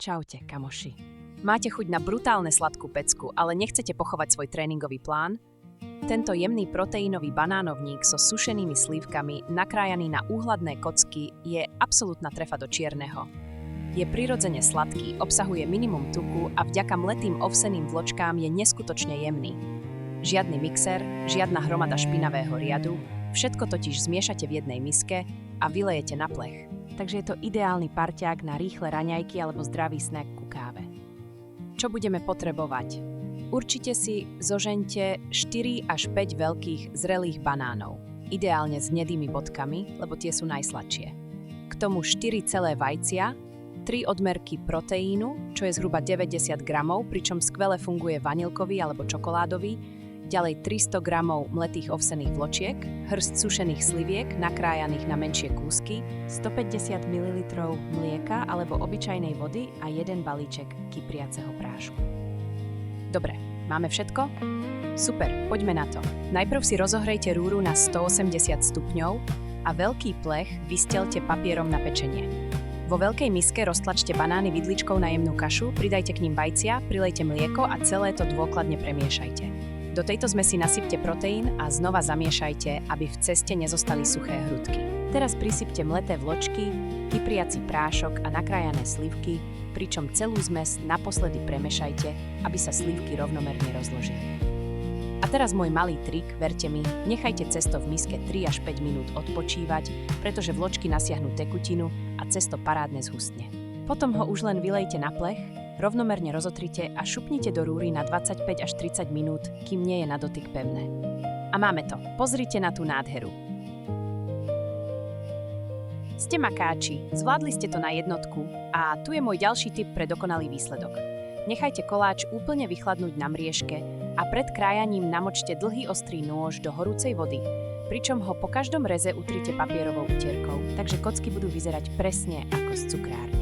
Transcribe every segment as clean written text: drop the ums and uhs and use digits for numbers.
Čaute, kamoši. Máte chuť na brutálne sladkú pecku, ale nechcete pochovať svoj tréningový plán? Tento jemný proteínový banánovník so sušenými slívkami, nakrájaný na úhladné kocky, je absolútna trefa do čierneho. Je prirodzene sladký, obsahuje minimum tuku a vďaka mletým ovseným vločkám je neskutočne jemný. Žiadny mixer, žiadna hromada špinavého riadu, všetko totiž zmiešate v jednej miske a vylejete na plech. Takže je to ideálny parťák na rýchle raňajky alebo zdravý snack ku káve. Čo budeme potrebovať? Určite si zožeňte 4 až 5 veľkých zrelých banánov, ideálne s hnedými bodkami, lebo tie sú najsladšie. K tomu 4 celé vajcia, 3 odmerky proteínu, čo je zhruba 90 gramov, pričom skvele funguje vanilkový alebo čokoládový, ďalej 300 gramov mletých ovsených vločiek, hrst sušených sliviek nakrájaných na menšie kúsky, 150 ml mlieka alebo obyčajnej vody a 1 balíček kypriaceho prášku. Dobre, máme všetko? Super, poďme na to. Najprv si rozohrejte rúru na 180 stupňov a veľký plech vystelte papierom na pečenie. Vo veľkej miske roztlačte banány vidličkou na jemnú kašu, pridajte k nim vajcia, prilejte mlieko a celé to dôkladne premiešajte. Do tejto zmesi nasypte proteín a znova zamiešajte, aby v ceste nezostali suché hrudky. Teraz prisypte mleté vločky, kypriaci prášok a nakrájané slivky, pričom celú zmes naposledy premiešajte, aby sa slivky rovnomerne rozložili. A teraz môj malý trik, verte mi, nechajte cesto v miske 3 až 5 minút odpočívať, pretože vločky nasiahnu tekutinu a cesto parádne zhustne. Potom ho už len vylejte na plech, rovnomerne rozotrite a šupnite do rúry na 25 až 30 minút, kým nie je na dotyk pevné. A máme to. Pozrite na tú nádheru. Ste makáči, zvládli ste to na jednotku a tu je môj ďalší tip pre dokonalý výsledok. Nechajte koláč úplne vychladnúť na mriežke a pred krájaním namočte dlhý ostrý nôž do horúcej vody, pričom ho po každom reze utrite papierovou utierkou, takže kocky budú vyzerať presne ako z cukrárne.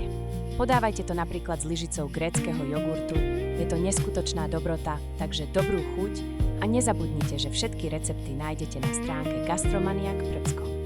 Podávajte to napríklad s lyžicou gréckeho jogurtu, je to neskutočná dobrota, takže dobrú chuť a nezabudnite, že všetky recepty nájdete na stránke Gastromaniak.com.